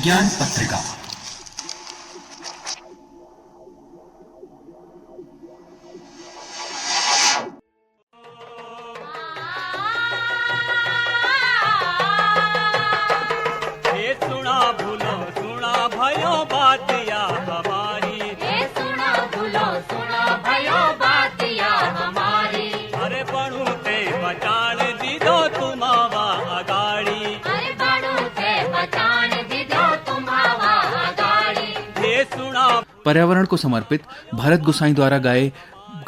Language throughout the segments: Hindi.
विज्ञान पत्रिका। पर्यावरण को समर्पित भरत गोसाई द्वारा गाए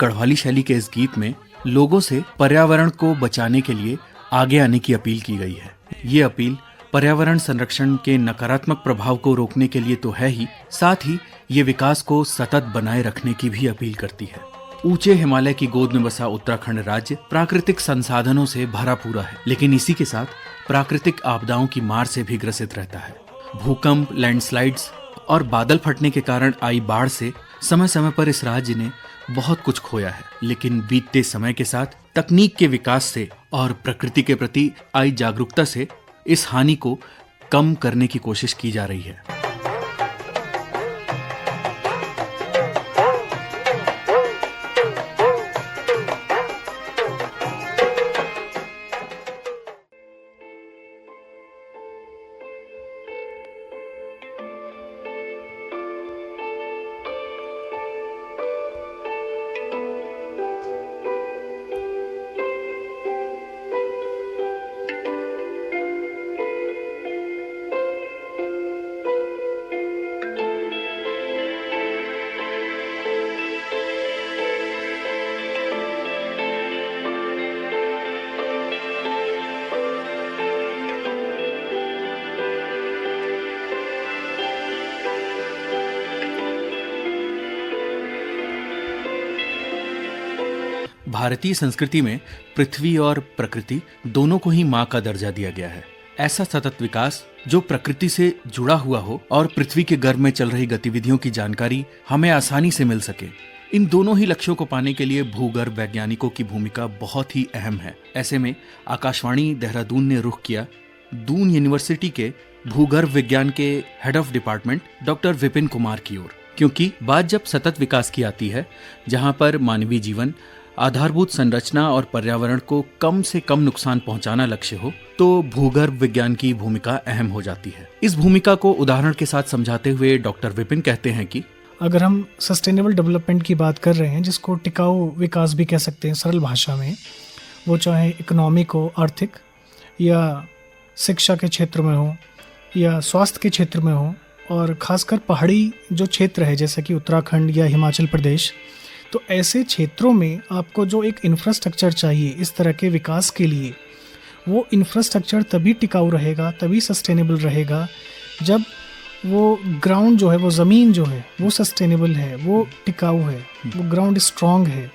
गढ़वाली शैली के इस गीत में लोगों से पर्यावरण को बचाने के लिए आगे आने की अपील की गई है। ये अपील पर्यावरण संरक्षण के नकारात्मक प्रभाव को रोकने के लिए तो है ही, साथ ही ये विकास को सतत बनाए रखने की भी अपील करती है। ऊंचे हिमालय की गोद में बसा उत्तराखंड राज्य प्राकृतिक संसाधनों से भरा पूरा है, लेकिन इसी के साथ प्राकृतिक आपदाओं की मार से भी ग्रसित रहता है। भूकंप, लैंडस्लाइड्स और बादल फटने के कारण आई बाढ़ से समय समय पर इस राज्य ने बहुत कुछ खोया है, लेकिन बीतते समय के साथ तकनीक के विकास से और प्रकृति के प्रति आई जागरूकता से इस हानि को कम करने की कोशिश की जा रही है। भारतीय संस्कृति में पृथ्वी और प्रकृति दोनों को ही मां का दर्जा दिया गया है। ऐसा सतत विकास जो प्रकृति से जुड़ा हुआ हो और पृथ्वी के गर्भ में चल रही गतिविधियों की जानकारी हमें आसानी से मिल सके, इन दोनों ही लक्ष्यों को पाने के लिए भूगर्भ वैज्ञानिकों की भूमिका बहुत ही अहम है। ऐसे में आकाशवाणी देहरादून ने रुख किया दून यूनिवर्सिटी के भूगर्भ विज्ञान के head of department doctor Vipin Kumar की ओर, क्योंकि बात जब सतत विकास की आती है, जहां पर मानवीय जीवन, आधारभूत संरचना और पर्यावरण को कम से कम नुकसान पहुंचाना लक्ष्य हो, तो भूगर्भ विज्ञान की भूमिका अहम हो जाती है। इस भूमिका को उदाहरण के साथ समझाते हुए डॉक्टर विपिन कहते हैं कि अगर हम सस्टेनेबल डेवलपमेंट की बात कर रहे हैं, जिसको टिकाऊ विकास भी कह सकते हैं सरल भाषा में, वो चाहे इकोनॉमिक हो, आर्थिक, या शिक्षा के क्षेत्र में हो, या स्वास्थ्य के क्षेत्र में हो, और खासकर पहाड़ी जो क्षेत्र है जैसे कि उत्तराखंड या हिमाचल प्रदेश, तो ऐसे क्षेत्रों में आपको जो एक इंफ्रास्ट्रक्चर चाहिए इस तरह के विकास के लिए, वो इंफ्रास्ट्रक्चर तभी टिकाऊ रहेगा, तभी सस्टेनेबल रहेगा जब वो ग्राउंड जो है, वो ज़मीन जो है, वो सस्टेनेबल है, वो टिकाऊ है, वो ग्राउंड स्ट्रॉन्ग है।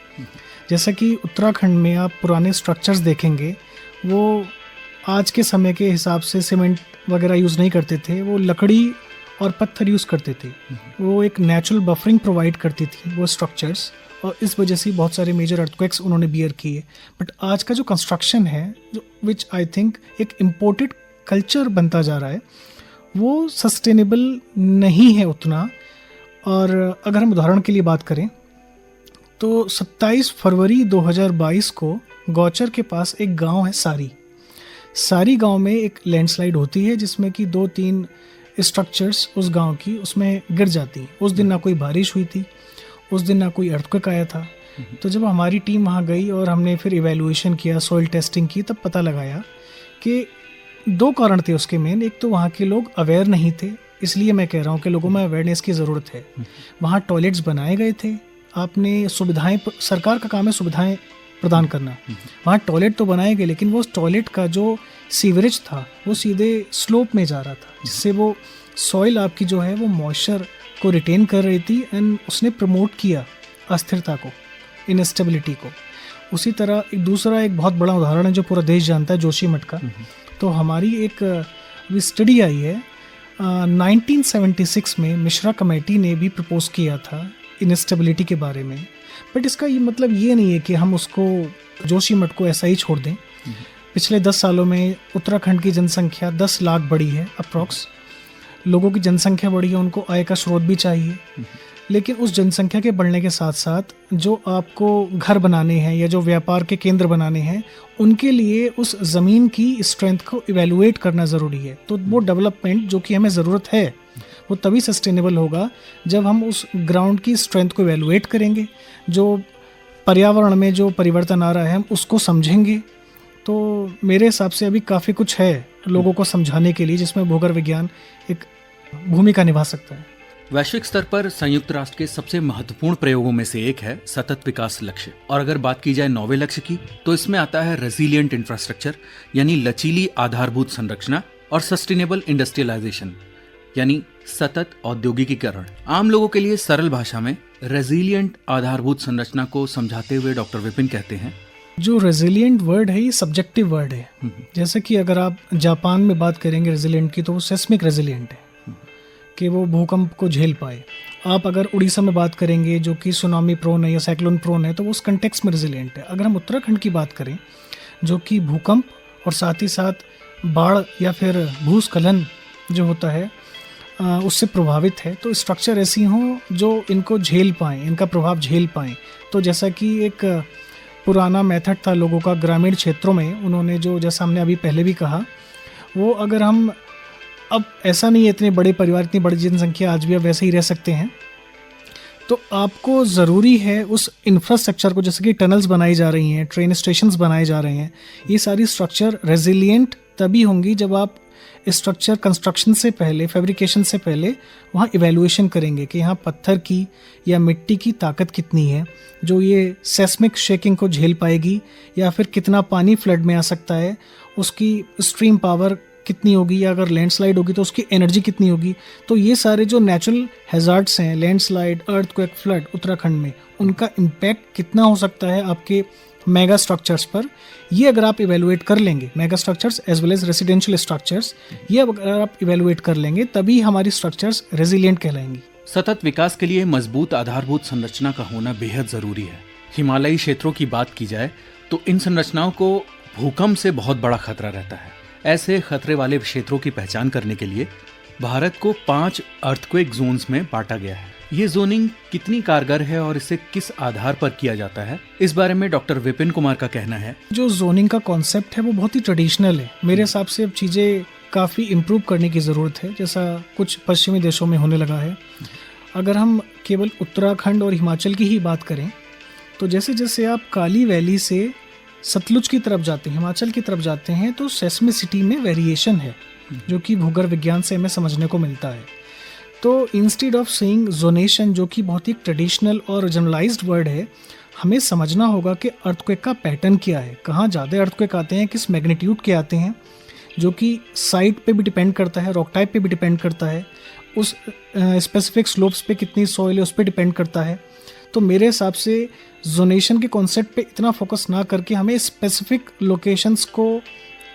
जैसा कि उत्तराखंड में आप पुराने स्ट्रक्चर्स देखेंगे, वो आज के समय के हिसाब से सीमेंट वगैरह यूज़ नहीं करते थे, वो लकड़ी और पत्थर यूज़ करते थे। वो एक नेचुरल बफरिंग प्रोवाइड करती थी वो स्ट्रक्चर्स, और इस वजह से बहुत सारे मेजर अर्थक्वेक्स उन्होंने बियर किए। बट आज का जो कंस्ट्रक्शन है, जो विच आई थिंक एक इम्पोर्टेड कल्चर बनता जा रहा है, वो सस्टेनेबल नहीं है उतना। और अगर हम उदाहरण के लिए बात करें तो 27 फरवरी 2022 को गौचर के पास एक गांव है सारी गांव में एक लैंडस्लाइड होती है, जिसमें कि 2-3 स्ट्रक्चर्स उस गांव की उसमें गिर जाती। उस दिन ना कोई बारिश हुई थी, उस दिन ना कोई अर्थक्वेक आया था। तो जब हमारी टीम वहाँ गई और हमने फिर इवैल्यूएशन किया, सॉइल टेस्टिंग की, तब पता लगाया कि 2 कारण थे उसके मेन। एक तो वहाँ के लोग अवेयर नहीं थे, इसलिए मैं कह रहा हूँ कि लोगों में अवेयरनेस की ज़रूरत है। वहाँ टॉयलेट्स बनाए गए थे, आपने सुविधाएं, सरकार का काम है सुविधाएं प्रदान करना। वहाँ टॉयलेट तो बनाए गए, लेकिन वो टॉयलेट का जो सीवरेज था वो सीधे स्लोप में जा रहा था, जिससे वो सॉइल आपकी जो है वो मॉइस्चर को रिटेन कर रही थी, एंड उसने प्रमोट किया अस्थिरता को, इनस्टेबिलिटी को। उसी तरह एक दूसरा एक बहुत बड़ा उदाहरण है जो पूरा देश जानता है, जोशीमठ का। तो हमारी एक स्टडी आई है 1976 में, मिश्रा कमेटी ने भी प्रपोज किया था इनस्टेबिलिटी के बारे में। बट इसका ये मतलब ये नहीं है कि हम उसको जोशीमठ को ऐसा ही छोड़ दें। पिछले 10 सालों में उत्तराखंड की जनसंख्या 10 लाख बढ़ी है अप्रॉक्स, लोगों की जनसंख्या बढ़ी है, उनको आय का स्रोत भी चाहिए, लेकिन उस जनसंख्या के बढ़ने के साथ साथ जो आपको घर बनाने हैं या जो व्यापार के केंद्र बनाने हैं, उनके लिए उस ज़मीन की स्ट्रेंथ को इवेलुएट करना ज़रूरी है। तो वो डेवलपमेंट जो कि हमें ज़रूरत है वो तभी सस्टेनेबल होगा जब हम उस ग्राउंड की स्ट्रेंथ को इवेलुएट करेंगे, जो पर्यावरण में जो परिवर्तन आ रहा है हम उसको समझेंगे। तो मेरे हिसाब से अभी काफ़ी कुछ है लोगों को समझाने के लिए, जिसमें भूगर्भ विज्ञान एक भूमिका निभा सकता है। वैश्विक स्तर पर संयुक्त राष्ट्र के सबसे महत्वपूर्ण प्रयोगों में से एक है सतत विकास लक्ष्य। और अगर बात की जाए 9वें लक्ष्य की, तो इसमें आता है रेजिलिएंट इंफ्रास्ट्रक्चर यानी लचीली आधारभूत संरचना, और सस्टेनेबल इंडस्ट्रियलाइजेशन यानी सतत औद्योगिकीकरण। आम लोगों के लिए सरल भाषा में रेजिलिएंट आधारभूत संरचना को समझाते हुए डॉक्टर विपिन कहते हैं, जो रेजिलिएंट वर्ड है ये सब्जेक्टिव वर्ड है। जैसे कि अगर आप जापान में बात करेंगे रेजिलिएंट की, तो वो सेस्मिक रेजिलिएंट है कि वो भूकंप को झेल पाए। आप अगर उड़ीसा में बात करेंगे जो कि सुनामी प्रोन है या साइक्लोन प्रोन है, तो वो उस कंटेक्स्ट में रेजिलिएंट है। अगर हम उत्तराखंड की बात करें जो कि भूकंप और साथ ही साथ बाढ़ या फिर भूस्खलन जो होता है उससे प्रभावित है, तो स्ट्रक्चर ऐसी हों जो इनको झेल पाएँ, इनका प्रभाव झेल पाएँ। तो जैसा कि एक पुराना मेथड था लोगों का ग्रामीण क्षेत्रों में, उन्होंने जो, जैसा हमने अभी पहले भी कहा, वो अगर हम, अब ऐसा नहीं है इतने बड़े परिवार, इतनी बड़ी जनसंख्या, आज भी अब वैसे ही रह सकते हैं, तो आपको ज़रूरी है उस इंफ्रास्ट्रक्चर को, जैसे कि टनल्स बनाई जा रही हैं, ट्रेन स्टेशंस बनाए जा रहे हैं, ये सारी स्ट्रक्चर रेजिलिएंट तभी होंगी जब आप स्ट्रक्चर कंस्ट्रक्शन से पहले, फैब्रिकेशन से पहले वहाँ इवैल्यूएशन करेंगे कि यहाँ पत्थर की या मिट्टी की ताकत कितनी है जो ये सेस्मिक शेकिंग को झेल पाएगी, या फिर कितना पानी फ्लड में आ सकता है, उसकी स्ट्रीम पावर कितनी होगी, या अगर लैंडस्लाइड होगी तो उसकी एनर्जी कितनी होगी। तो ये सारे जो नेचुरल हैजार्ड्स हैं, लैंडस्लाइड, अर्थक्वेक, फ्लड उत्तराखंड में, उनका इम्पैक्ट कितना हो सकता है आपके मेगा स्ट्रक्चर्स पर, ये अगर आप इवेलुएट कर लेंगे, mega structures as well as residential structures, ये अगर आप इवेलुएट कर लेंगे तभी हमारी स्ट्रक्चर्स रेजिलिएंट कहलाएंगी। सतत विकास के लिए मजबूत आधारभूत संरचना का होना बेहद जरूरी है। हिमालयी क्षेत्रों की बात की जाए तो इन संरचनाओं को भूकंप से बहुत बड़ा खतरा रहता है। ऐसे खतरे वाले क्षेत्रों की पहचान करने के लिए भारत को 5 अर्थक्वेक जोन्स में बांटा गया है। ये जोनिंग कितनी कारगर है और इसे किस आधार पर किया जाता है, इस बारे में डॉक्टर विपिन कुमार का कहना है, जो जोनिंग का कॉन्सेप्ट है वो बहुत ही ट्रेडिशनल है। मेरे हिसाब से अब चीज़ें काफ़ी इम्प्रूव करने की ज़रूरत है, जैसा कुछ पश्चिमी देशों में होने लगा है। अगर हम केवल उत्तराखंड और हिमाचल की ही बात करें तो जैसे जैसे आप काली वैली से सतलुज की तरफ जाते हैं, हिमाचल की तरफ जाते हैं, तो सेस्मिसिटी में वेरिएशन है जो कि भूगर्भ विज्ञान से हमें समझने को मिलता है। तो इंस्टेड ऑफ सेइंग जोनेशन, जो कि बहुत ही ट्रेडिशनल और जनरलाइज्ड वर्ड है, हमें समझना होगा कि अर्थक्वेक का पैटर्न क्या है, कहाँ ज़्यादा अर्थक्वेक आते हैं, किस मैग्नीट्यूड के आते हैं, जो कि साइट पे भी डिपेंड करता है, रॉक टाइप पे भी डिपेंड करता है, उस स्पेसिफिक स्लोप्स पे कितनी सॉइल है उस पर डिपेंड करता है। तो मेरे हिसाब से जोनेशन के कॉन्सेप्ट पे इतना फोकस ना करके हमें स्पेसिफिक लोकेशंस को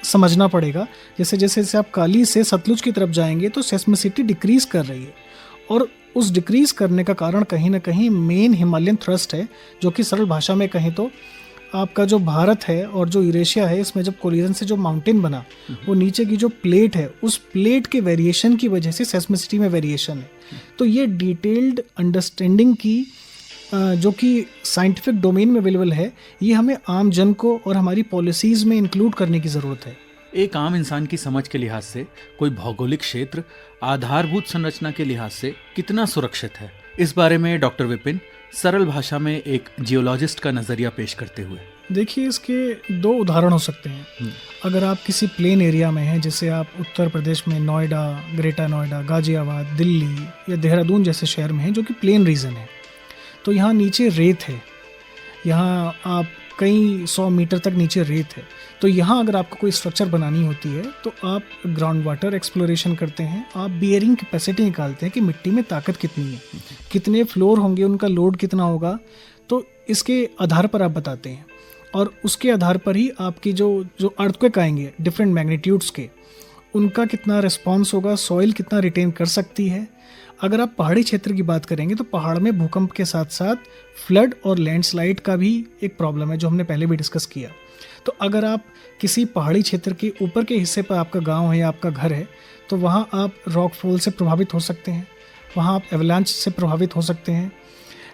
समझना पड़ेगा। जैसे जैसे जैसे आप काली से सतलुज की तरफ जाएंगे तो सेस्मिसिटी डिक्रीज कर रही है, और उस डिक्रीज करने का कारण कहीं ना कहीं मेन हिमालयन थ्रस्ट है, जो कि सरल भाषा में कहें तो आपका जो भारत है और जो यूरेशिया है, इसमें जब कोलिजन से जो माउंटेन बना, वो नीचे की जो प्लेट है, उस प्लेट के वेरिएशन की वजह से सेस्मिसिटी में वेरिएशन है। तो ये डिटेल्ड अंडरस्टैंडिंग की जो कि साइंटिफिक डोमेन में अवेलेबल है, ये हमें आम जन को और हमारी पॉलिसीज़ में इंक्लूड करने की ज़रूरत है। एक आम इंसान की समझ के लिहाज से कोई भौगोलिक क्षेत्र आधारभूत संरचना के लिहाज से कितना सुरक्षित है, इस बारे में डॉक्टर विपिन सरल भाषा में एक जियोलॉजिस्ट का नजरिया पेश करते हुए, देखिए इसके 2 उदाहरण हो सकते हैं। अगर आप किसी प्लेन एरिया में हैं, जैसे आप उत्तर प्रदेश में नोएडा, ग्रेटर नोएडा, गाजियाबाद, दिल्ली या देहरादून जैसे शहर में हैं जो कि प्लेन रीजन है, तो यहाँ नीचे रेत है, यहाँ आप कई 100 मीटर तक नीचे रेत है। तो यहाँ अगर आपको कोई स्ट्रक्चर बनानी होती है तो आप ग्राउंड वाटर एक्सप्लोरेशन करते हैं, आप बियरिंग कैपेसिटी निकालते हैं कि मिट्टी में ताकत कितनी है, कितने फ्लोर होंगे, उनका लोड कितना होगा, तो इसके आधार पर आप बताते हैं। और उसके आधार पर ही आपकी जो अर्थक्वेक आएंगे डिफरेंट मैग्नीट्यूड्स के, उनका कितना रिस्पॉन्स होगा, सॉइल कितना रिटेन कर सकती है। अगर आप पहाड़ी क्षेत्र की बात करेंगे तो पहाड़ में भूकंप के साथ साथ फ्लड और लैंडस्लाइड का भी एक प्रॉब्लम है, जो हमने पहले भी डिस्कस किया। तो अगर आप किसी पहाड़ी क्षेत्र के ऊपर के हिस्से पर आपका गांव है या आपका घर है, तो वहाँ आप रॉक फॉल से प्रभावित हो सकते हैं, वहाँ आप एवलांच से प्रभावित हो सकते हैं।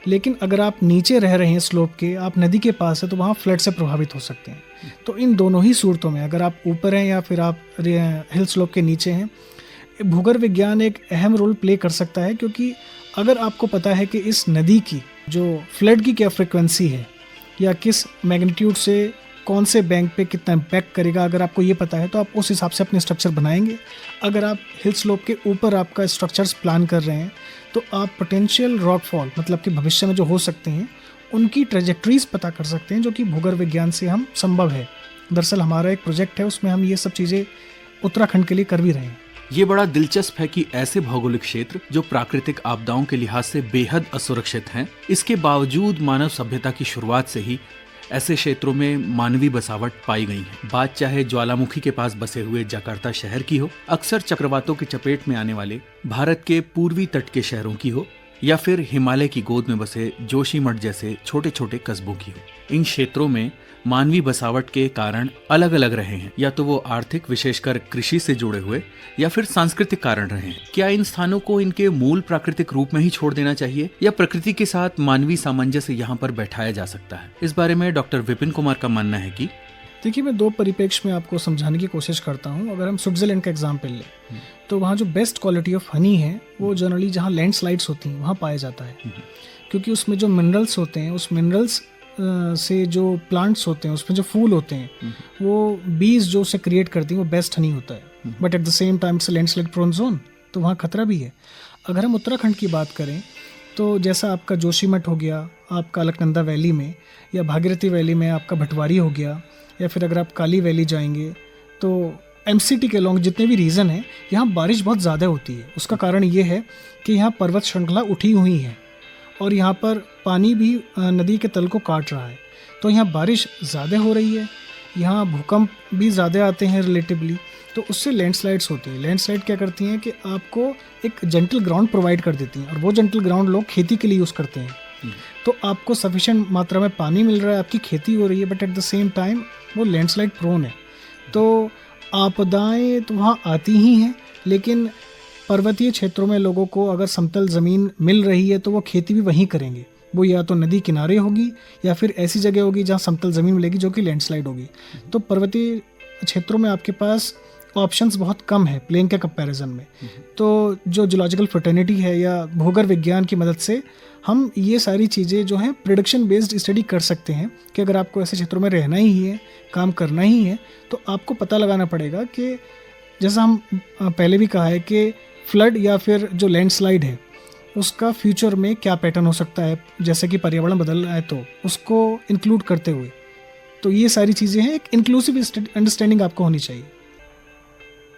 लेकिन अगर आप नीचे रह रहे हैं स्लोप के, आप नदी के पास है, तो वहाँ फ्लड से प्रभावित हो सकते हैं। तो इन दोनों ही सूरतों में, अगर आप ऊपर हैं या फिर आप हिल स्लोप के नीचे हैं, भूगर्भ विज्ञान एक अहम रोल प्ले कर सकता है। क्योंकि अगर आपको पता है कि इस नदी की जो फ्लड की क्या फ्रिक्वेंसी है या किस मैग्नीट्यूड से कौन से बैंक पे कितना इम्पैक्ट करेगा, अगर आपको ये पता है तो आप उस हिसाब से अपने स्ट्रक्चर बनाएंगे। अगर आप हिल स्लोप के ऊपर आपका स्ट्रक्चर्स प्लान कर रहे हैं तो आप पोटेंशियल रॉक फॉल, मतलब कि भविष्य में जो हो सकते हैं, उनकी ट्रेजेक्ट्रीज पता कर सकते हैं, जो कि भूगर्भ विज्ञान से हम संभव है। दरअसल हमारा एक प्रोजेक्ट है, उसमें हम ये सब चीज़ें उत्तराखंड के लिए कर भी रहे हैं। ये बड़ा दिलचस्प है कि ऐसे भौगोलिक क्षेत्र जो प्राकृतिक आपदाओं के लिहाज से बेहद असुरक्षित हैं, इसके बावजूद मानव सभ्यता की शुरुआत से ही ऐसे क्षेत्रों में मानवीय बसावट पाई गई है। बात चाहे ज्वालामुखी के पास बसे हुए जकार्ता शहर की हो, अक्सर चक्रवातों की चपेट में आने वाले भारत के पूर्वी तट के शहरों की हो, या फिर हिमालय की गोद में बसे जोशीमठ जैसे छोटे छोटे कस्बों की हो। इन क्षेत्रों में मानवीय बसावट के कारण अलग अलग रहे हैं, या तो वो आर्थिक, विशेषकर कृषि से जुड़े हुए, या फिर सांस्कृतिक कारण रहे हैं। क्या इन स्थानों को इनके मूल प्राकृतिक रूप में ही छोड़ देना चाहिए, या प्रकृति के साथ मानवीय सामंजस्य यहाँ पर बैठाया जा सकता है? इस बारे में डॉक्टर विपिन कुमार का मानना है कि देखिए, मैं दो परिप्रेक्ष्य में आपको समझाने की कोशिश करता हूँ। अगर हम स्विट्जरलैंड का एग्जाम्पल लें तो वहाँ जो बेस्ट क्वालिटी ऑफ हनी है वो जनरली जहाँ लैंडस्लाइड्स होती हैं वहाँ पाया जाता है। क्योंकि उसमें जो मिनरल्स होते हैं, उस मिनरल्स से जो प्लांट्स होते हैं, उसमें जो फूल होते हैं, वो बीज जो उसे क्रिएट करती हैं, वो बेस्ट हनी होता है। But at the same time it's landslide prone zone, तो वहाँ खतरा भी है। अगर हम उत्तराखंड की बात करें तो जैसा आपका जोशीमठ हो गया, आपका अलकनंदा वैली में, या भागीरथी वैली में आपका भटवारी हो गया, या फिर अगर आप काली वैली जाएंगे तो एमसीटी के लॉन्ग जितने भी रीजन हैं, यहाँ बारिश बहुत ज़्यादा होती है। उसका कारण ये है कि यहाँ पर्वत श्रृंखला उठी हुई है और यहाँ पर पानी भी नदी के तल को काट रहा है, तो यहाँ बारिश ज़्यादा हो रही है। यहाँ भूकंप भी ज़्यादा आते हैं रिलेटिवली, तो उससे लैंडस्लाइड्स होती हैं। लैंडस्लाइड क्या करती हैं कि आपको एक जेंटल ग्राउंड प्रोवाइड कर देती हैं, और वो जेंटल ग्राउंड लोग खेती के लिए यूज़ करते हैं। तो आपको सफिशिएंट मात्रा में पानी मिल रहा है, आपकी खेती हो रही है, but at the same time वो लैंडस्लाइड प्रोन है। तो आपदाएं तो वहाँ आती ही हैं, लेकिन पर्वतीय क्षेत्रों में लोगों को अगर समतल ज़मीन मिल रही है तो वो खेती भी वहीं करेंगे। वो या तो नदी किनारे होगी या फिर ऐसी जगह होगी जहाँ समतल ज़मीन मिलेगी जो कि लैंडस्लाइड होगी। तो पर्वतीय क्षेत्रों में आपके पास ऑप्शंस बहुत कम है प्लेन के कंपैरिजन में। तो जो जियोलॉजिकल फ्रेटर्निटी है या भूगर्भ विज्ञान की मदद से हम ये सारी चीज़ें जो हैं प्रेडिक्शन बेस्ड स्टडी कर सकते हैं कि अगर आपको ऐसे क्षेत्रों में रहना ही है, काम करना ही है, तो आपको पता लगाना पड़ेगा कि जैसा हम पहले भी कहा है कि फ्लड या फिर जो लैंडस्लाइड है उसका फ्यूचर में क्या पैटर्न हो सकता है, जैसे कि पर्यावरण बदल रहा है तो उसको इंक्लूड करते हुए। तो ये सारी चीज़ें हैं, एक इंक्लूसिव अंडरस्टैंडिंग आपको होनी चाहिए।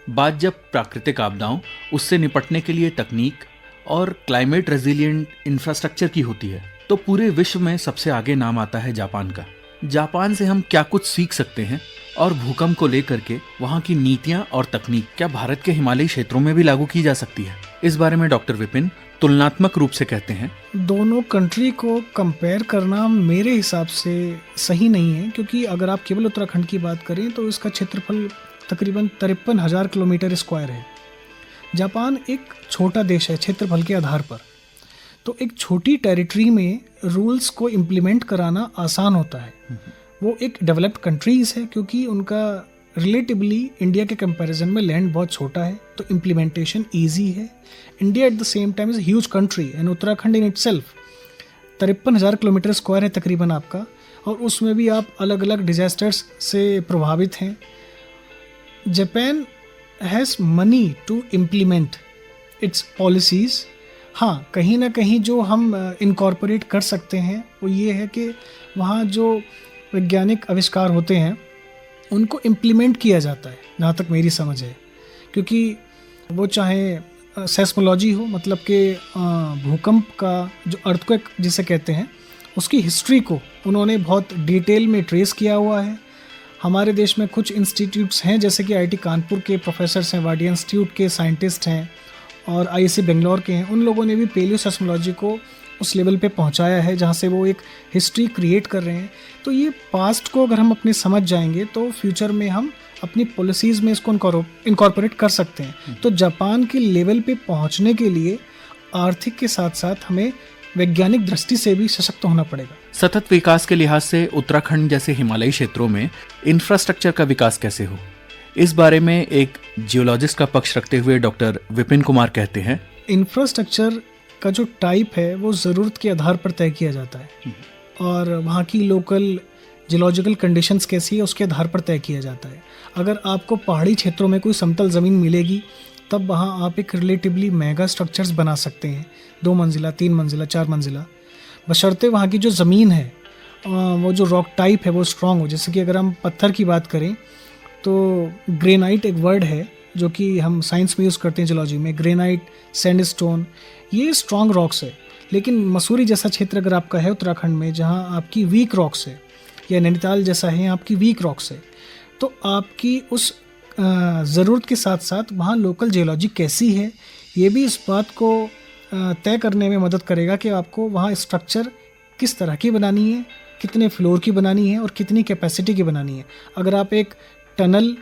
बात जब प्राकृतिक आपदाओं, उससे निपटने के लिए तकनीक और क्लाइमेट रेजिलिएंट इंफ्रास्ट्रक्चर की होती है, तो पूरे विश्व में सबसे आगे नाम आता है जापान का। जापान से हम क्या कुछ सीख सकते हैं, और भूकंप को लेकर के वहाँ की नीतियाँ और तकनीक क्या भारत के हिमालयी क्षेत्रों में भी लागू की जा सकती है? इस बारे में डॉक्टर विपिन तुलनात्मक रूप से कहते हैं, दोनों कंट्री को कंपेयर करना मेरे हिसाब से सही नहीं है, क्योंकि अगर आप केवल उत्तराखंड की बात करें तो इसका क्षेत्रफल तकरीबन 53,000 किलोमीटर स्क्वायर है। जापान एक छोटा देश है क्षेत्रफल के आधार पर, तो एक छोटी टेरिटरी में रूल्स को इम्प्लीमेंट कराना आसान होता है। वो एक डेवलप्ड कंट्रीज है क्योंकि उनका रिलेटिवली इंडिया के कंपैरिजन में लैंड बहुत छोटा है, तो इम्प्लीमेंटेशन ईजी है। India at the same time is huge country and Uttarakhand in itself 53,000 kilometre square है तकरीबन आपका, और उसमें भी आप अलग अलग डिजास्टर्स से प्रभावित हैं। Japan has money to implement its policies. हाँ, कहीं ना कहीं जो हम इनकॉर्पोरेट कर सकते हैं वो ये है कि वहाँ जो वैज्ञानिक आविष्कार होते हैं उनको इम्प्लीमेंट किया जाता है, जहाँ तक मेरी समझ है। क्योंकि वो चाहे सेस्मोलॉजी हो, मतलब कि भूकंप का जो अर्थक्वेक जिसे कहते हैं, उसकी हिस्ट्री को उन्होंने बहुत डिटेल में ट्रेस किया हुआ है। हमारे देश में कुछ इंस्टीट्यूट्स हैं, जैसे कि आईआईटी कानपुर के प्रोफेसर्स हैं, वाडिया इंस्टीट्यूट के साइंटिस्ट हैं, और आईआईसी बेंगलोर के हैं। उन लोगों ने भी पेलियोसेस्मोलॉजी को उस लेवल पे पहुंचाया है जहाँ से वो एक हिस्ट्री क्रिएट कर रहे हैं। तो ये पास्ट को अगर हम अपने समझ जाएंगे तो फ्यूचर में हम अपनी पॉलिसीज़ में इसको इनकॉर्पोरेट कर सकते हैं। तो जापान के लेवल पे पहुंचने के लिए आर्थिक के साथ साथ हमें वैज्ञानिक दृष्टि से भी सशक्त होना पड़ेगा। सतत विकास के लिहाज से उत्तराखंड जैसे हिमालयी क्षेत्रों में इंफ्रास्ट्रक्चर का विकास कैसे हो, इस बारे में एक जियोलॉजिस्ट का पक्ष रखते हुए डॉक्टर विपिन कुमार कहते हैं, इंफ्रास्ट्रक्चर का जो टाइप है वो ज़रूरत के आधार पर तय किया जाता है और वहाँ की लोकल जियोलॉजिकल कंडीशंस कैसी है उसके आधार पर तय किया जाता है। अगर आपको पहाड़ी क्षेत्रों में कोई समतल ज़मीन मिलेगी तब वहाँ आप एक रिलेटिवली मेगा स्ट्रक्चर्स बना सकते हैं, 2 मंजिला, 3 मंजिला, 4 मंजिला, बशर्ते वहाँ की जो ज़मीन है वो जो रॉक टाइप है वो स्ट्रॉन्ग हो। जैसे कि अगर हम पत्थर की बात करें तो ग्रेनाइट एक वर्ड है जो कि हम साइंस में यूज़ करते हैं जियोलॉजी में, ग्रेनाइट, सैंडस्टोन, ये स्ट्रॉन्ग रॉक्स है। लेकिन मसूरी जैसा क्षेत्र अगर आपका है उत्तराखंड में जहाँ आपकी वीक रॉक्स है, या नैनीताल जैसा है आपकी वीक रॉक्स है, तो आपकी उस ज़रूरत के साथ साथ वहाँ लोकल जियोलॉजी कैसी है ये भी इस बात को तय करने में मदद करेगा कि आपको वहाँ स्ट्रक्चर किस तरह की बनानी है, कितने फ्लोर की बनानी है और कितनी कैपेसिटी की बनानी है। अगर आप एक टनल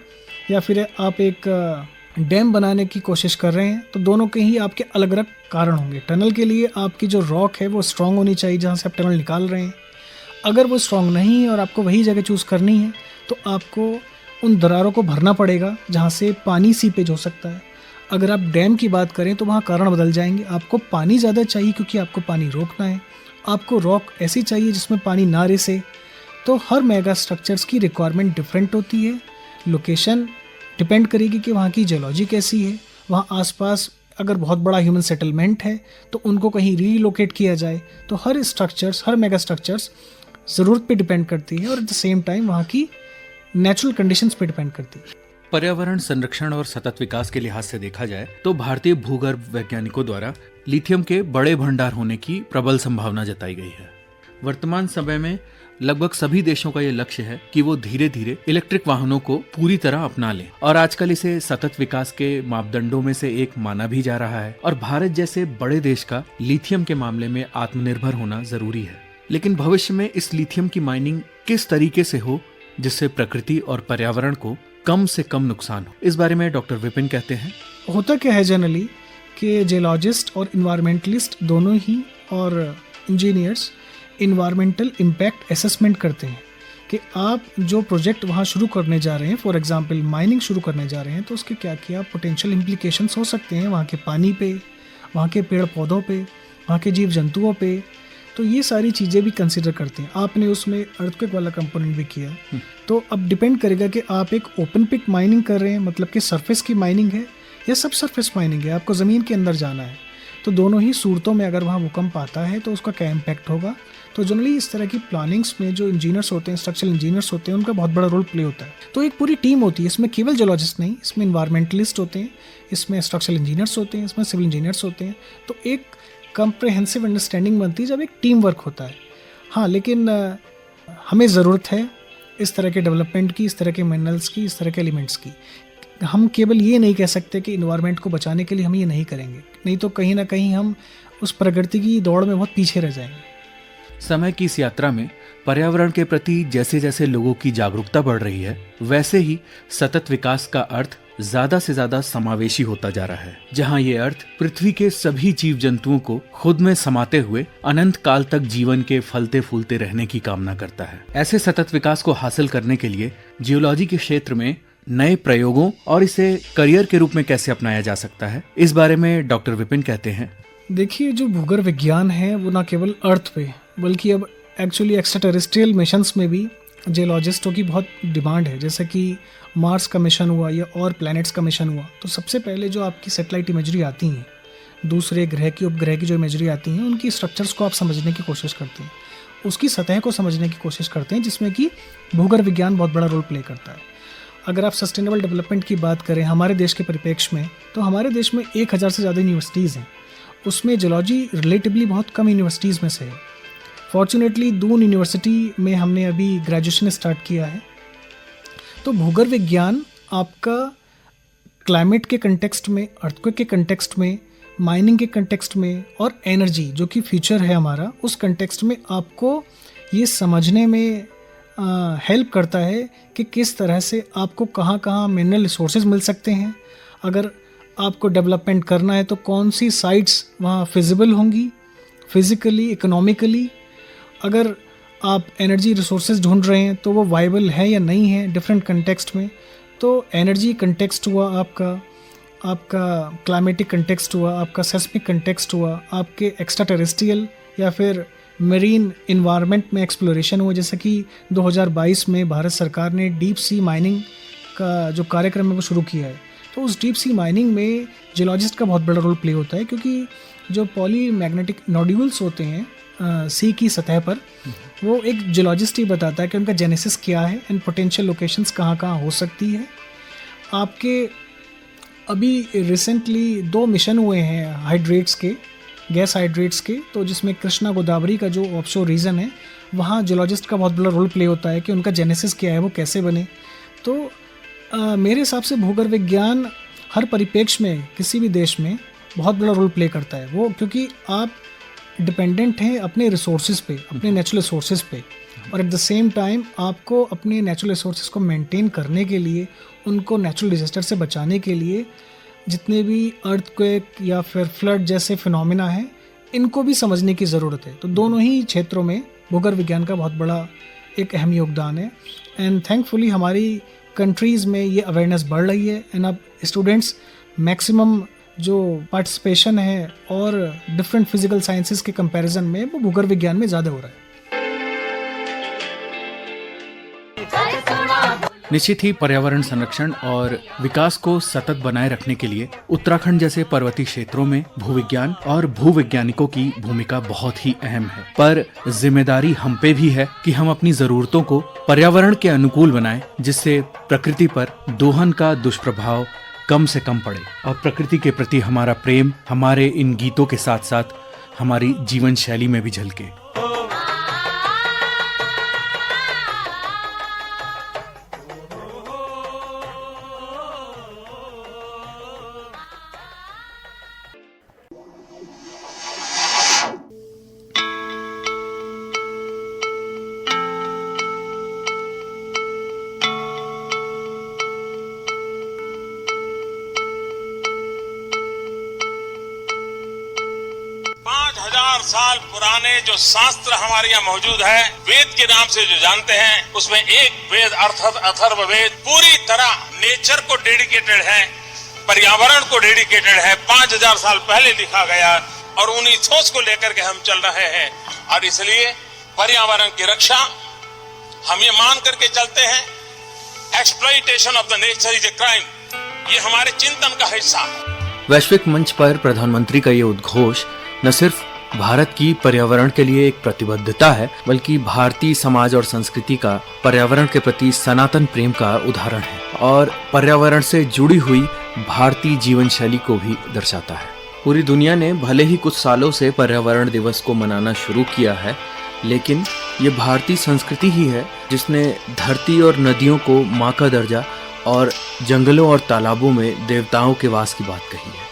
या फिर आप एक डैम बनाने की कोशिश कर रहे हैं तो दोनों के ही आपके अलग अलग कारण होंगे। टनल के लिए आपकी जो रॉक है वो स्ट्रॉन्ग होनी चाहिए जहाँ से आप टनल निकाल रहे हैं। अगर वो स्ट्रॉन्ग नहीं है और आपको वही जगह चूज़ करनी है तो आपको उन दरारों को भरना पड़ेगा जहाँ से पानी सीपेज हो सकता है। अगर आप डैम की बात करें तो वहाँ कारण बदल जाएंगे। आपको पानी ज़्यादा चाहिए क्योंकि आपको पानी रोकना है, आपको रॉक ऐसी चाहिए जिसमें पानी ना रिसे। तो हर मेगा स्ट्रक्चर्स की रिक्वायरमेंट डिफरेंट होती है। लोकेशन डिपेंड करेगी कि वहाँ की जियोलॉजी कैसी है। वहाँ आसपास अगर बहुत बड़ा ह्यूमन सेटलमेंट है तो उनको कहीं रीलोकेट किया जाए। तो हर स्ट्रक्चर्स, हर मेगा स्ट्रक्चर्स ज़रूरत पे डिपेंड करती है और एट द सेम टाइम वहाँ की नेचुरल कंडीशंस पे डिपेंड करती है। पर्यावरण संरक्षण और सतत विकास के लिहाज से देखा जाए तो भारतीय भूगर्भ वैज्ञानिकों द्वारा लिथियम के बड़े भंडार होने की प्रबल संभावना जताई गई है। वर्तमान समय में लगभग सभी देशों का ये लक्ष्य है कि वो धीरे धीरे इलेक्ट्रिक वाहनों को पूरी तरह अपना लें और आजकल इसे सतत विकास के मापदंडों में से एक माना भी जा रहा है। और भारत जैसे बड़े देश का लिथियम के मामले में आत्मनिर्भर होना जरूरी है। लेकिन भविष्य में इस लिथियम की माइनिंग किस तरीके से हो जिससे प्रकृति और पर्यावरण को कम से कम नुकसान हो, इस बारे में डॉक्टर विपिन कहते हैं, होता क्या है जनरली कि जियोलॉजिस्ट और इन्वायरमेंटलिस्ट दोनों ही और इंजीनियर्स इन्वायरमेंटल इम्पैक्ट असेसमेंट करते हैं कि आप जो प्रोजेक्ट वहाँ शुरू करने जा रहे हैं, फॉर एग्जांपल माइनिंग शुरू करने जा रहे हैं, तो उसके क्या क्या पोटेंशियल इम्प्लीकेशंस हो सकते हैं वहाँ के पानी पे, वहाँ के पेड़ पौधों पे, वहाँ के जीव जंतुओं पे। तो ये सारी चीज़ें भी कंसिडर करते हैं। आपने उसमें अर्थक्वेक वाला कंपोनेंट भी किया, तो अब डिपेंड करेगा कि आप एक ओपन पिट माइनिंग कर रहे हैं, मतलब कि सरफेस की माइनिंग है, या सब सरफेस माइनिंग है, आपको ज़मीन के अंदर जाना है। तो दोनों ही सूरतों में अगर वहाँ भूकंप आता है तो उसका क्या इम्पैक्ट होगा। तो जनरली इस तरह की प्लानिंग्स में जो इंजीनियर्स होते हैं, स्ट्रक्चरल इंजीनियर्स होते हैं, उनका बहुत बड़ा रोल प्ले होता है। तो एक पूरी टीम होती है, इसमें केवल जियोलॉजिस्ट नहीं, इसमें इन्वायरमेंटलिस्ट होते हैं, इसमें स्ट्रक्चरल इंजीनियर्स होते हैं, इसमें सिविल इंजीनियर्स होते हैं। तो एक कम्प्रहेंसिव अंडरस्टैंडिंग बनती है जब एक टीम वर्क होता है। हाँ, लेकिन हमें ज़रूरत है इस तरह के डेवलपमेंट की, इस तरह के मिनरल्स की, इस तरह के एलिमेंट्स की। हम केवल ये नहीं कह सकते कि इन्वायरमेंट को बचाने के लिए हम ये नहीं करेंगे, नहीं तो कहीं ना कहीं हम उस प्रगति की दौड़ में बहुत पीछे रह जाएंगे। समय की इस यात्रा में पर्यावरण के प्रति जैसे जैसे लोगों की जागरूकता बढ़ रही है, वैसे ही सतत विकास का अर्थ ज्यादा से ज्यादा समावेशी होता जा रहा है, जहां ये अर्थ पृथ्वी के सभी जीव जंतुओं को खुद में समाते हुए अनंत काल तक जीवन के फलते फूलते रहने की कामना करता है। ऐसे सतत विकास को हासिल करने के लिए जियोलॉजी के क्षेत्र में नए प्रयोगों और इसे करियर के रूप में कैसे अपनाया जा सकता है, इस बारे में डॉक्टर विपिन कहते हैं। देखिए, जो भूगर्भ विज्ञान है वो न केवल अर्थ पे बल्कि अब एक्चुअली एक्स्ट्रा टेरेस्ट्रियल मिशंस में भी जियोलॉजिस्टों की बहुत डिमांड है। जैसे कि मार्स का मिशन हुआ या और प्लैनेट्स का मिशन हुआ, तो सबसे पहले जो आपकी सैटेलाइट इमेजरी आती हैं, दूसरे ग्रह की उपग्रह की जो इमेजरी आती हैं, उनकी स्ट्रक्चर्स को आप समझने की कोशिश करते हैं, उसकी सतह को समझने की कोशिश करते हैं, जिसमें कि भूगर्भ विज्ञान बहुत बड़ा रोल प्ले करता है। अगर आप सस्टेनेबल डेवलपमेंट की बात करें हमारे देश के परिप्रेक्ष्य में, तो हमारे देश में 1000 से ज़्यादा यूनिवर्सिटीज़ हैं। उसमें जियोलॉजी रिलेटिवली बहुत कम यूनिवर्सिटीज़ में से है। फॉर्चुनेटली दून यूनिवर्सिटी में हमने अभी ग्रेजुएशन स्टार्ट किया है। तो भूगर्भ विज्ञान आपका क्लाइमेट के कंटेक्स्ट में, अर्थक्वेक के कंटेक्स्ट में, माइनिंग के कंटेक्स्ट में और एनर्जी जो कि फ्यूचर है हमारा, उस कंटेक्स्ट में आपको ये समझने में हेल्प करता है कि किस तरह से आपको कहाँ कहाँ मिनरल रिसोर्सेज मिल सकते हैं, अगर आपको डेवलपमेंट करना है तो कौन सी साइट्स वहाँ फिजिबल होंगी फिज़िकली, इकोनॉमिकली, अगर आप एनर्जी रिसोर्सेज ढूंढ रहे हैं तो वो वाइबल है या नहीं है डिफरेंट कंटेक्स्ट में। तो एनर्जी कंटेक्स्ट हुआ आपका क्लाइमेटिक कंटेक्स्ट हुआ, आपका सेस्मिक कंटेक्स्ट हुआ, आपके एक्स्ट्रा टेरेस्ट्रियल या फिर मरीन इन्वायरमेंट में एक्सप्लोरेशन हुआ, जैसे कि 2022 में भारत सरकार ने डीप सी माइनिंग का जो कार्यक्रम है वो शुरू किया है। तो उस डीप सी माइनिंग में जियोलॉजिस्ट का बहुत बड़ा रोल प्ले होता है, क्योंकि जो पॉली मैग्नेटिक नोड्यूल्स होते हैं सी की सतह पर, वो एक जियोलॉजिस्ट ही बताता है कि उनका जेनेसिस क्या है एंड पोटेंशियल लोकेशंस कहाँ कहाँ हो सकती है। आपके अभी रिसेंटली 2 मिशन हुए हैं हाइड्रेट्स के, गैस हाइड्रेट्स के, तो जिसमें कृष्णा गोदावरी का जो ऑफशोर रीजन है वहाँ जियोलॉजिस्ट का बहुत बड़ा रोल प्ले होता है कि उनका जेनेसिस क्या है, वो कैसे बने। तो मेरे हिसाब से भूगर्भ विज्ञान हर परिप्रेक्ष्य में किसी भी देश में बहुत बड़ा रोल प्ले करता है, वो क्योंकि आप डिपेंडेंट हैं अपने रिसोर्सेज पे, अपने नेचुरल रिसोर्सेज पे, और एट द सेम टाइम आपको अपने नेचुरल रिसोर्सेज को मेंटेन करने के लिए, उनको नेचुरल डिजास्टर से बचाने के लिए जितने भी अर्थक्वेक या फिर फ्लड जैसे फिनोमिना हैं, इनको भी समझने की ज़रूरत है। तो दोनों ही क्षेत्रों में भूगर्भ विज्ञान का बहुत बड़ा एक अहम योगदान है, एंड थैंकफुली हमारी कंट्रीज़ में ये अवेयरनेस बढ़ रही है, एंड अब स्टूडेंट्स मैक्सिमम जो पार्टिसिपेशन है और डिफरेंट फिजिकल साइंसेस के कंपैरिजन में वो भूगर्भ विज्ञान में ज़्यादा हो रहा है। निश्चित ही पर्यावरण संरक्षण और विकास को सतत बनाए रखने के लिए उत्तराखंड जैसे पर्वतीय क्षेत्रों में भूविज्ञान और भूवैज्ञानिकों की भूमिका बहुत ही अहम है। पर जिम्मेदारी हम पे भी है कि हम अपनी जरूरतों को पर्यावरण के अनुकूल बनाएं, जिससे प्रकृति पर दोहन का दुष्प्रभाव कम से कम पड़े और प्रकृति के प्रति हमारा प्रेम हमारे इन गीतों के साथ साथ हमारी जीवन शैली में भी झलके। साल पुराने जो शास्त्र हमारे यहाँ मौजूद है, वेद के नाम से जो जानते हैं, उसमें एक वेद अर्थात अथर्ववेद पूरी तरह नेचर को डेडिकेटेड है, पर्यावरण को डेडिकेटेड है। 5000 साल पहले लिखा गया और उन्हीं सोच को लेकर के हम चल रहे हैं, और इसलिए पर्यावरण की रक्षा हम ये मान करके चलते हैं, exploitation of the nature is a crime, ये हमारे चिंतन का हिस्सा है। वैश्विक मंच पर प्रधानमंत्री का ये उद्घोष न सिर्फ भारत की पर्यावरण के लिए एक प्रतिबद्धता है, बल्कि भारतीय समाज और संस्कृति का पर्यावरण के प्रति सनातन प्रेम का उदाहरण है और पर्यावरण से जुड़ी हुई भारतीय जीवन शैली को भी दर्शाता है। पूरी दुनिया ने भले ही कुछ सालों से पर्यावरण दिवस को मनाना शुरू किया है, लेकिन ये भारतीय संस्कृति ही है जिसने धरती और नदियों को माँ का दर्जा और जंगलों और तालाबों में देवताओं के वास की बात कही है।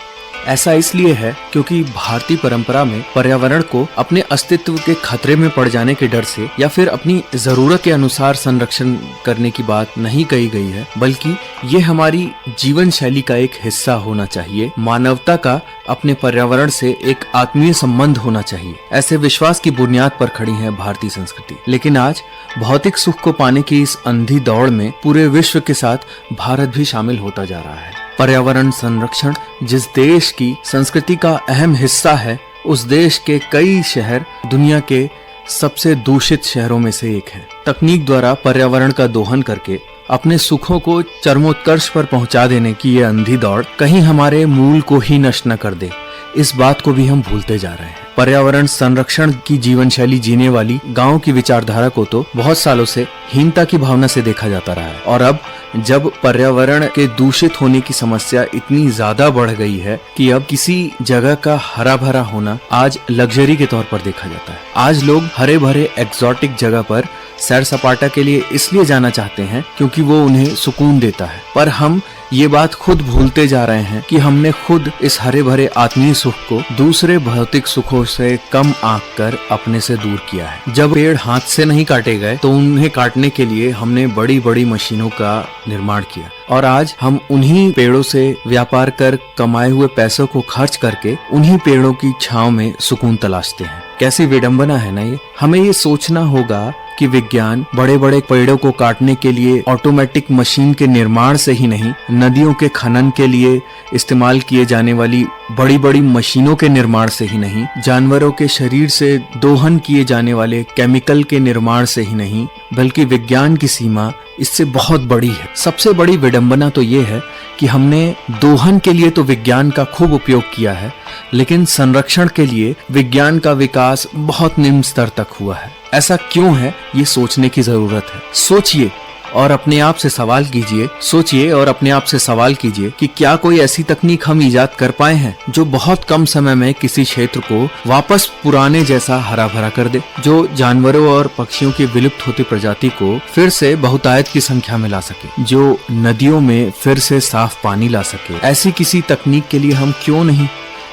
ऐसा इसलिए है क्योंकि भारतीय परंपरा में पर्यावरण को अपने अस्तित्व के खतरे में पड़ जाने के डर से या फिर अपनी जरूरत के अनुसार संरक्षण करने की बात नहीं कही गई है, बल्कि ये हमारी जीवन शैली का एक हिस्सा होना चाहिए। मानवता का अपने पर्यावरण से एक आत्मीय संबंध होना चाहिए, ऐसे विश्वास की बुनियाद पर खड़ी है भारतीय संस्कृति। लेकिन आज भौतिक सुख को पाने की इस अंधी दौड़ में पूरे विश्व के साथ भारत भी शामिल होता जा रहा है। पर्यावरण संरक्षण जिस देश की संस्कृति का अहम हिस्सा है, उस देश के कई शहर दुनिया के सबसे दूषित शहरों में से एक है। तकनीक द्वारा पर्यावरण का दोहन करके अपने सुखों को चरमोत्कर्ष पर पहुंचा देने की ये अंधी दौड़ कहीं हमारे मूल को ही नष्ट न कर दे, इस बात को भी हम भूलते जा रहे हैं। पर्यावरण संरक्षण की जीवन शैली जीने वाली गांव की विचारधारा को तो बहुत सालों से हीनता की भावना से देखा जाता रहा है, और अब जब पर्यावरण के दूषित होने की समस्या इतनी ज्यादा बढ़ गई है कि अब किसी जगह का हरा भरा होना आज लग्जरी के तौर पर देखा जाता है। आज लोग हरे भरे एक्सोटिक जगह पर सैर सपाटा के लिए इसलिए जाना चाहते हैं क्योंकि वो उन्हें सुकून देता है। पर हम ये बात खुद भूलते जा रहे हैं कि हमने खुद इस हरे भरे आत्मीय सुख को दूसरे भौतिक सुखों से कम आंक कर अपने से दूर किया है। जब पेड़ हाथ से नहीं काटे गए तो उन्हें काटने के लिए हमने बड़ी बड़ी मशीनों का निर्माण किया और आज हम उन्हीं पेड़ों से व्यापार कर कमाए हुए पैसों को खर्च करके उन्हीं पेड़ों की छांव में सुकून तलाशते हैं। कैसी विडंबना है ना ये। हमें ये सोचना होगा कि विज्ञान बड़े बड़े पेड़ों को काटने के लिए ऑटोमेटिक मशीन के निर्माण से ही नहीं, नदियों के खनन के लिए इस्तेमाल किए जाने वाली बड़ी बड़ी मशीनों के निर्माण से ही नहीं, जानवरों के शरीर से दोहन किए जाने वाले केमिकल के निर्माण से ही नहीं, बल्कि विज्ञान की सीमा इससे बहुत बड़ी है। सबसे बड़ी विडंबना तो ये है कि हमने दोहन के लिए तो विज्ञान का खूब उपयोग किया है, लेकिन संरक्षण के लिए विज्ञान का विकास बहुत निम्न स्तर तक हुआ है। ऐसा क्यों है, ये सोचने की जरूरत है। सोचिए और अपने आप से सवाल कीजिए, सोचिए और अपने आप से सवाल कीजिए कि क्या कोई ऐसी तकनीक हम इजाद कर पाए हैं जो बहुत कम समय में किसी क्षेत्र को वापस पुराने जैसा हरा भरा कर दे, जो जानवरों और पक्षियों की विलुप्त होती प्रजाति को फिर से बहुतायत की संख्या में ला सके, जो नदियों में फिर से साफ पानी ला सके। ऐसी किसी तकनीक के लिए हम क्यों नहीं,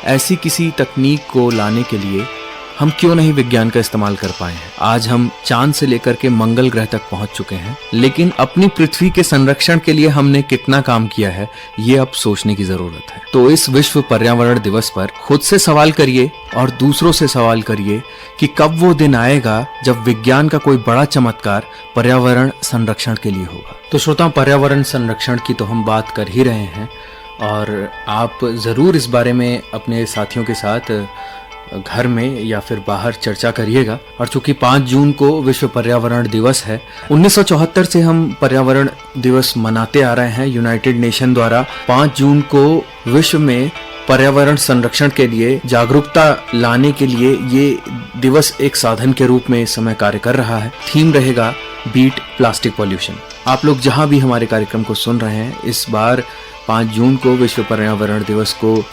ऐसी किसी तकनीक को लाने के लिए हम क्यों नहीं विज्ञान का इस्तेमाल कर पाए हैं। आज हम चांद से लेकर के मंगल ग्रह तक पहुंच चुके हैं, लेकिन अपनी पृथ्वी के संरक्षण के लिए हमने कितना काम किया है, ये अब सोचने की जरूरत है। तो इस विश्व पर्यावरण दिवस पर खुद से सवाल करिए और दूसरों से सवाल करिए कि कब वो दिन आएगा जब विज्ञान का कोई बड़ा चमत्कार पर्यावरण संरक्षण के लिए होगा। तो श्रोताओं, पर्यावरण संरक्षण की तो हम बात कर ही रहे हैं और आप जरूर इस बारे में अपने साथियों के साथ घर में या फिर बाहर चर्चा करिएगा। और चूंकि 5 जून को विश्व पर्यावरण दिवस है, 1974 से हम पर्यावरण दिवस मनाते आ रहे हैं। यूनाइटेड नेशन द्वारा 5 जून को विश्व में पर्यावरण संरक्षण के लिए जागरूकता लाने के लिए ये दिवस एक साधन के रूप में इस समय कार्य कर रहा है। थीम रहेगा बीट प्लास्टिक पॉल्यूशन। आप लोग जहां भी हमारे कार्यक्रम को सुन रहे हैं, इस बार 5 जून को विश्व पर्यावरण दिवस को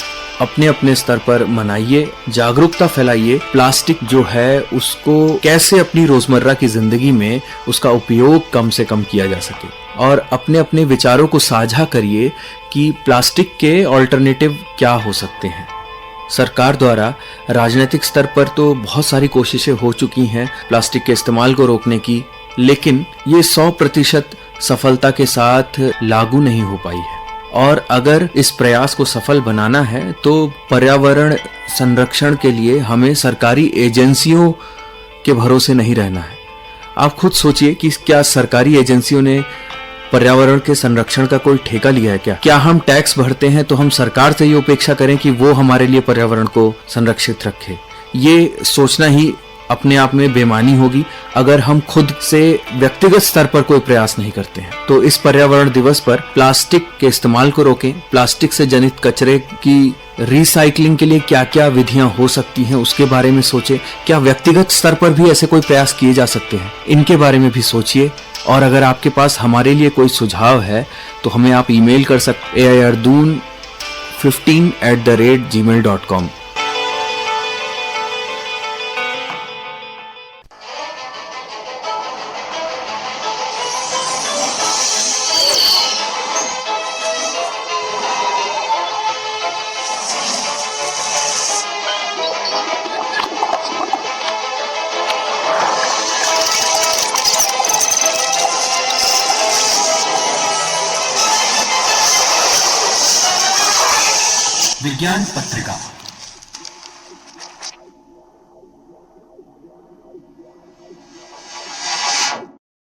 अपने अपने स्तर पर मनाइए, जागरूकता फैलाइए। प्लास्टिक जो है उसको कैसे अपनी रोजमर्रा की जिंदगी में उसका उपयोग कम से कम किया जा सके, और अपने अपने विचारों को साझा करिए कि प्लास्टिक के ऑल्टरनेटिव क्या हो सकते हैं। सरकार द्वारा राजनीतिक स्तर पर तो बहुत सारी कोशिशें हो चुकी हैं प्लास्टिक के इस्तेमाल को रोकने की, लेकिन ये 100% सफलता के साथ लागू नहीं हो पाई है। और अगर इस प्रयास को सफल बनाना है तो पर्यावरण संरक्षण के लिए हमें सरकारी एजेंसियों के भरोसे नहीं रहना है। आप खुद सोचिए कि क्या सरकारी एजेंसियों ने पर्यावरण के संरक्षण का कोई ठेका लिया है क्या हम टैक्स भरते हैं तो हम सरकार से ये अपेक्षा करें कि वो हमारे लिए पर्यावरण को संरक्षित रखे? ये सोचना ही अपने आप में बेमानी होगी अगर हम खुद से व्यक्तिगत स्तर पर कोई प्रयास नहीं करते हैं। तो इस पर्यावरण दिवस पर प्लास्टिक के इस्तेमाल को रोकें, प्लास्टिक से जनित कचरे की रिसाइकलिंग के लिए क्या क्या विधियां हो सकती हैं उसके बारे में सोचें। क्या व्यक्तिगत स्तर पर भी ऐसे कोई प्रयास किए जा सकते हैं, इनके बारे में भी सोचिए। और अगर आपके पास हमारे लिए कोई सुझाव है तो हमें आप ईमेल कर सकते airdoon15@gmail.com। विज्ञान पत्रिका।